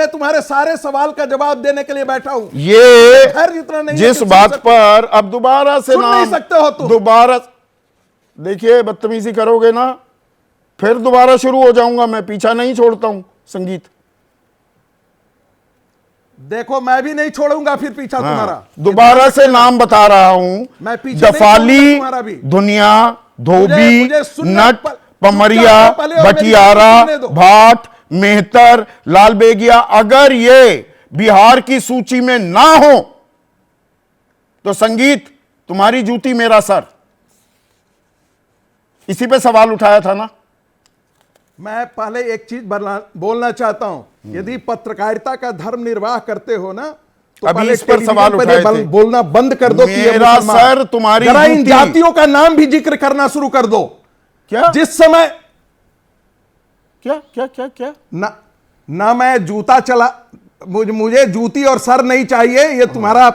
तुम्हारे सारे सवाल का जवाब देने के लिए बैठा हूं। ये धैर्य इतना नहीं है जिस कि सुन बात सकते। पर अब दोबारा से सुन नहीं नाम सकते हो तुम। दोबारा देखिए, बदतमीजी करोगे ना फिर दोबारा शुरू हो जाऊंगा। मैं पीछा नहीं छोड़ता हूं संगीत। देखो मैं भी नहीं छोड़ूंगा फिर पीछा तुम्हारा। दोबारा से नाम बता रहा हूं। मैं पीछे नहीं दफाली, छोड़ूंगा तुम्हारा भी। दुनिया, धोबी, मुझे सुनना नट, चुप पमरिया, जाओ पहले और मेरी बटियारा, बात सुनने दो। भाट, मेहतर, लाल बेगिया अगर ये बिहार की सूची में ना हो तो संगीत तुम्हारी जूती मेरा सर। इसी पे सवाल उठाया था ना। मैं पहले एक चीज बोलना चाहता हूं। यदि पत्रकारिता का धर्म निर्वाह करते हो ना तो अभी पहले इस पर टेलीविजन सवाल पर उठाए ये थे। बोलना बंद कर दो कि ये मेरा मुसलमान। सर तुम्हारी जरा इन जूती। जातियों का नाम भी जिक्र करना शुरू कर दो। क्या जिस समय क्या क्या क्या क्या ना मैं जूता चला, मुझे जूती और सर नहीं चाहिए। ये तुम्हारा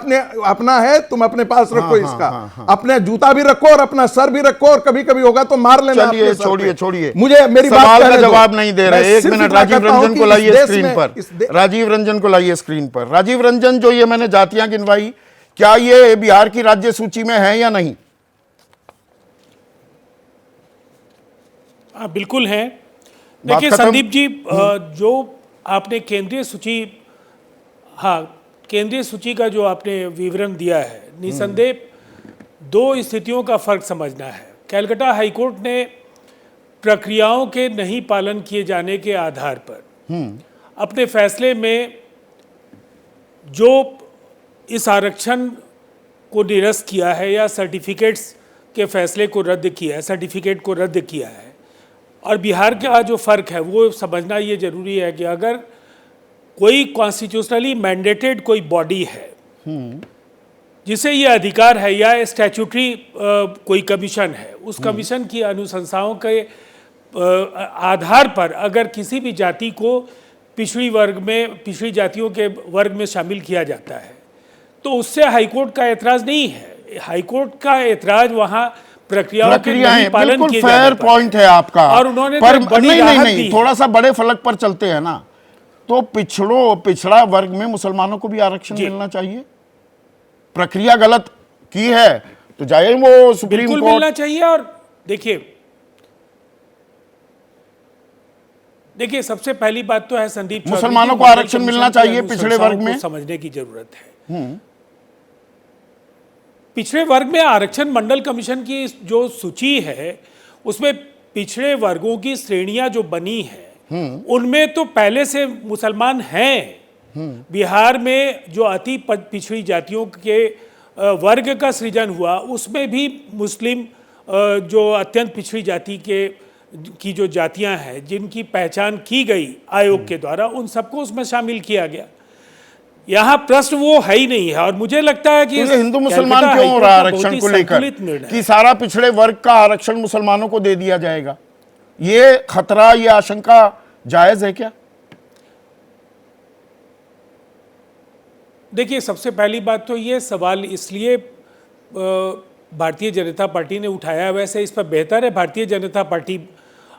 अपना है, तुम अपने पास रखो इसका। अपने जूता भी रखो और अपना सर भी रखो और कभी कभी होगा तो मार लेना। चलिए, छोड़िए छोड़िए। मुझे मेरी बात सवाल का कहने दो। जवाब नहीं दे मैं रहे। एक सिर्फ मिनट, इतना राजीव कहता हूं रंजन कि को इस लाइए देश स्क्रीन में- पर। राजीव रंजन को लाइए स्क्रीन पर। राजीव रंजन, जो ये मैंने जातियां गिनवाई, क्या ये बिहार की राज्य सूची में है या नहीं? हाँ, बिल्कुल है। बात देखिए खत्म। संदीप जी, जो आपने केंद्रीय सूची का जो आपने विवरण दिया है, निसंदेह दो स्थितियों का फर्क समझना है। कलकत्ता हाईकोर्ट ने प्रक्रियाओं के नहीं पालन किए जाने के आधार पर अपने फैसले में जो इस आरक्षण को निरस्त किया है या सर्टिफिकेट्स के फैसले को रद्द किया है, सर्टिफिकेट को रद्द किया है। और बिहार का जो फ़र्क है वो समझना ये ज़रूरी है कि अगर कोई कॉन्स्टिट्यूशनली मैंडेटेड कोई बॉडी है जिसे ये अधिकार है या स्टैट्यूटरी कोई कमीशन है, उस कमीशन की अनुशंसाओं के आधार पर अगर किसी भी जाति को पिछड़ी जातियों के वर्ग में शामिल किया जाता है तो उससे हाईकोर्ट का एतराज़ नहीं है। हाईकोर्ट का एतराज़ वहाँ प्रक्रियाओं के नहीं पालन बिल्कुल किए फेयर जाने पर। पॉइंट है आपका। और उन्होंने पर तो बड़ी नहीं राहत नहीं दी नहीं, है। थोड़ा सा बड़े फलक पर चलते हैं ना। तो पिछड़ा वर्ग में मुसलमानों को भी आरक्षण जी। मिलना चाहिए। प्रक्रिया गलत की है तो जाए वो सुप्रीम बिल्कुल कोर्ट। मिलना चाहिए। और देखिए सबसे पहली बात तो है संदीप चौधरी, मुसलमानों को मंडल आरक्षण कमीशन मिलना की चाहिए पिछड़े वर्ग अनुशंसाओं में। को समझने की जरूरत है। पिछड़े वर्ग में आरक्षण मंडल कमीशन की जो सूची है उसमें पिछड़े वर्गों की श्रेणियां जो बनी है उनमें तो पहले से मुसलमान हैं। बिहार में जो अति पिछड़ी जातियों के वर्ग का सृजन हुआ उसमें भी मुस्लिम जो अत्यंत पिछड़ी जाति के की जो जातियां हैं जिनकी पहचान की गई आयोग के द्वारा, उन सबको उसमें शामिल किया गया। यहाँ प्रश्न वो है ही नहीं है। और मुझे लगता है कि तो ये हिंदू मुसलमान क्यों हो रहा है आरक्षण को लेकर कि सारा पिछड़े वर्ग का आरक्षण मुसलमानों को दे दिया जाएगा? ये खतरा, ये आशंका जायज है क्या? देखिए, सबसे पहली बात तो ये सवाल इसलिए भारतीय जनता पार्टी ने उठाया, वैसे इस पर बेहतर है भारतीय जनता पार्टी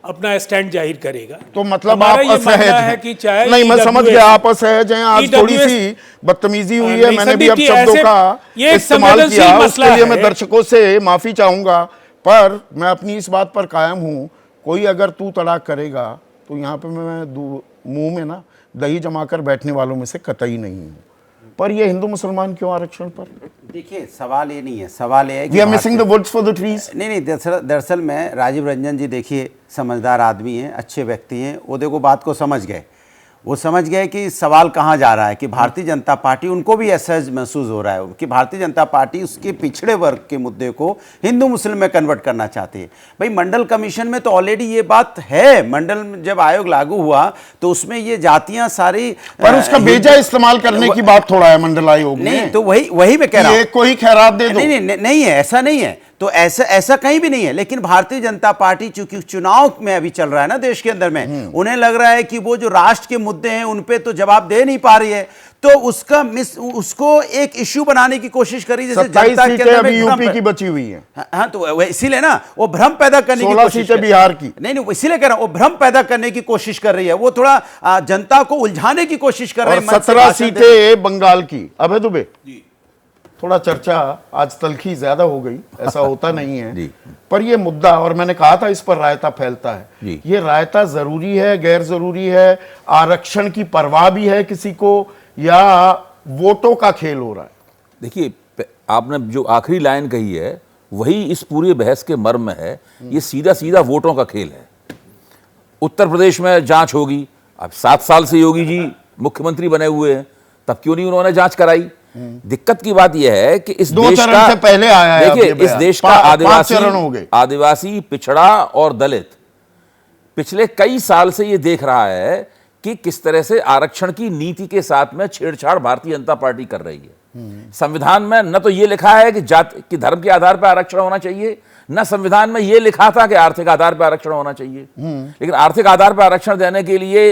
अपना स्टैंड जाहिर करेगा। तो मतलब हमारा आप ये असहज मानना हैं? है कि चाहे नहीं, मैं समझ गया आप असहज हैं। आज थोड़ी EWS सी बदतमीजी हुई है, नहीं, मैंने भी अब संदीप जी, शब्दों ऐसे- का ये एक इस्तेमाल संवेदनशील किया, मसला उसके लिए मैं है। दर्शकों से माफी चाहूंगा। पर मैं अपनी इस बात पर कायम हूं, कोई अगर तू तड़ाक करेगा तो यहाँ पे मैं मुंह में ना दही जमाकर बैठने वालों में से कतई नहीं हूँ। पर ये हिंदू मुसलमान क्यों आरक्षण पर? देखिए, सवाल ये नहीं है, सवाल ये है we are missing the woods for the trees. नहीं, दरअसल में राजीव रंजन जी, देखिए, समझदार आदमी हैं, अच्छे व्यक्ति हैं, वो देखो बात को समझ गए। वो समझ गए कि सवाल कहाँ जा रहा है, कि भारतीय जनता पार्टी, उनको भी असहज महसूस हो रहा है कि भारतीय जनता पार्टी उसके पिछड़े वर्ग के मुद्दे को हिंदू मुस्लिम में कन्वर्ट करना चाहती है। भाई, मंडल कमीशन में तो ऑलरेडी ये बात है। मंडल में जब आयोग लागू हुआ तो उसमें ये जातियां सारी, पर उसका बेजा इस्तेमाल करने की बात थोड़ा है मंडल आयोग में। नहीं, तो वही मैं कह रहा हूं। एक को ही खैरात दे दो। नहीं है, ऐसा नहीं है। तो ऐसा कहीं भी नहीं है। लेकिन भारतीय जनता पार्टी चूंकि चुनाव में अभी चल रहा है ना देश के अंदर में, उन्हें लग रहा है कि वो जो राष्ट्र के मुद्दे हैं उन पे तो जवाब दे नहीं पा रही है, तो उसको एक इश्यू बनाने की कोशिश करी, जैसे 27 जनता के सीटें अंदर अभी में यूपी की बची हुई हैं। हाँ, तो इसीलिए ना वो भ्रम पैदा करने की 16 कोशिश सीटें बिहार की। नहीं, इसीलिए कह रहा हूं, वो भ्रम पैदा करने की कोशिश कर रही है। वो थोड़ा जनता को उलझाने की कोशिश कर रहे और हैं। 17 सीटें बंगाल की। अभय दुबे, थोड़ा चर्चा आज तलखी ज्यादा हो गई, ऐसा होता नहीं है, पर ये मुद्दा, और मैंने कहा था इस पर रायता फैलता है, ये रायता जरूरी है, गैर जरूरी है? आरक्षण की परवाह भी है किसी को, या वोटों का खेल हो रहा है? देखिए, आपने जो आखिरी लाइन कही है वही इस पूरे बहस के मर्म में है। ये सीधा सीधा वोटों का खेल है। उत्तर प्रदेश में जांच होगी, अब 7 साल से योगी जी मुख्यमंत्री बने हुए हैं, तब क्यों नहीं उन्होंने जांच कराई? दिक्कत की बात यह है कि इस देश का, से पहले आया है, देखिए, इस देश का आदिवासी, पिछड़ा और दलित पिछले कई साल से ये देख रहा है कि किस तरह से आरक्षण की नीति के साथ में छेड़छाड़ भारतीय जनता पार्टी कर रही है। संविधान में न तो ये लिखा है कि जाति की, धर्म के आधार पर आरक्षण होना चाहिए, न संविधान में ये लिखा था कि आर्थिक आधार पर आरक्षण होना चाहिए। लेकिन आर्थिक आधार पर आरक्षण देने के लिए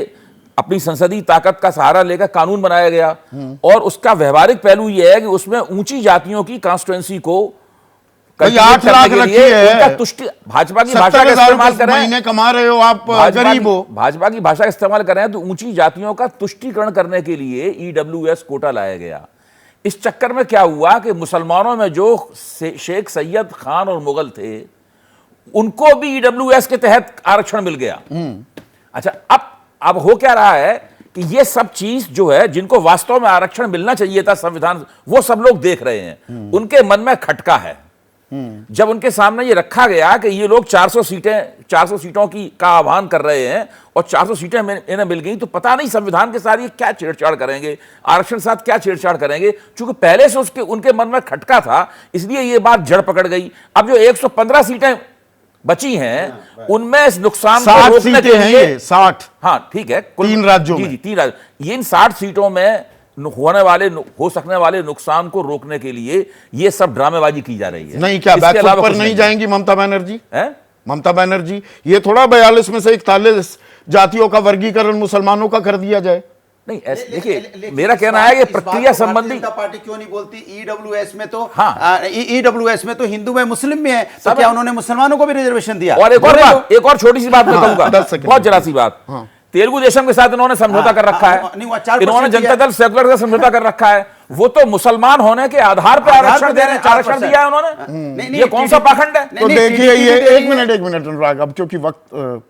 अपनी संसदीय ताकत का सहारा लेकर कानून बनाया गया, और उसका व्यवहारिक पहलू यह है कि उसमें ऊंची जातियों की कॉन्स्टिट्यूएंसी को 8 लाख रखी है, उनका तुष्टि, भाजपा की भाषा का इस्तेमाल कर रहे हैं, महीने कमा रहे हो आप, गरीब हो, भाजपा की भाषा का इस्तेमाल कर रहे हैं, तो ऊंची जातियों का तुष्टिकरण करने के लिए EWS कोटा लाया गया। इस चक्कर में क्या हुआ कि मुसलमानों में जो शेख सैयद खान और मुगल थे, उनको भी EWS के तहत आरक्षण मिल गया। अच्छा, अब हो क्या रहा है कि ये सब चीज जो है, जिनको वास्तव में आरक्षण मिलना चाहिए था संविधान, वो सब लोग देख रहे हैं, उनके मन में खटका है। जब उनके सामने ये रखा गया कि ये लोग 400 सीटों की का आह्वान कर रहे हैं और 400 सीटें इन्हें मिल गई, तो पता नहीं संविधान के साथ ये क्या छेड़छाड़ करेंगे, आरक्षण के साथ क्या छेड़छाड़ करेंगे। चूंकि पहले से उनके मन में खटका था, इसलिए ये बात जड़ पकड़ गई। अब जो 115 सीटें बची हैं, उनमें इस नुकसान को रोकने के लिए 60, हाँ ठीक है, 3 राज्यों में, जी 3 राज्य, इन 60 सीटों में हो सकने वाले नुकसान को रोकने के लिए ये सब ड्रामेबाजी की जा रही है। नहीं, क्या बैकफुट पर नहीं जाएंगी ममता बनर्जी? ममता बनर्जी, ये थोड़ा 42 में से 41 जातियों का वर्गीकरण मुसलमानों का कर दिया जाए? नहीं, देखिए, मेरा कहना है कि प्रक्रिया संबंधी पार्टी क्यों नहीं बोलती? EWS में तो, हाँ, EWS में तो हिंदू में मुस्लिम में है, तो क्या उन्होंने मुसलमानों को भी रिजर्वेशन दिया? और एक और छोटी सी बात मैं कहूंगा, बहुत जरा सी बात, तेलुगु देशम के साथ इन्होंने समझौता कर रखा है, इन्होंने जनता दल सेकुलर का समझौता कर रखा है, वो तो मुसलमान होने के आधार पर आरक्षण दिया है उन्होंने। ये कौन सा पाखंड है? तो देखिए, ये एक मिनट अनुराग, अब क्योंकि वक्त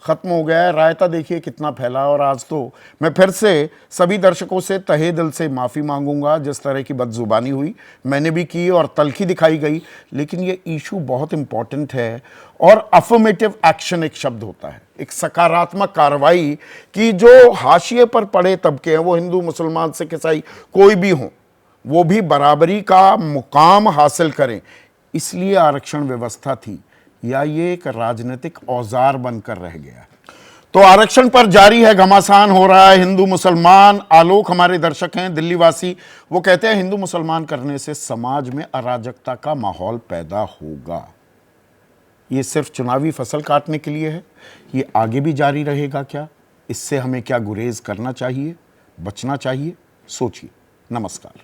खत्म हो गया है, रायता देखिए कितना फैला। और आज तो मैं फिर से सभी दर्शकों से तहे दिल से माफ़ी मांगूंगा, जिस तरह की बदजुबानी हुई मैंने भी की और तलखी दिखाई गई, लेकिन ये इशू बहुत इंपॉर्टेंट है। और अफर्मेटिव एक्शन एक शब्द होता है, एक सकारात्मक कार्रवाई की जो हाशिए पर पड़े तबके हैं, वो हिंदू मुसलमान सिख ईसाई कोई भी हो, वो भी बराबरी का मुकाम हासिल करें, इसलिए आरक्षण व्यवस्था थी। या ये एक राजनीतिक औजार बनकर रह गया है? तो आरक्षण पर जारी है घमासान हो रहा है हिंदू मुसलमान। आलोक हमारे दर्शक हैं, दिल्ली वासी। वो कहते हैं हिंदू मुसलमान करने से समाज में अराजकता का माहौल पैदा होगा। ये सिर्फ चुनावी फसल काटने के लिए है, ये आगे भी जारी रहेगा क्या? इससे हमें क्या गुरेज करना चाहिए, बचना चाहिए? सोचिए। नमस्कार।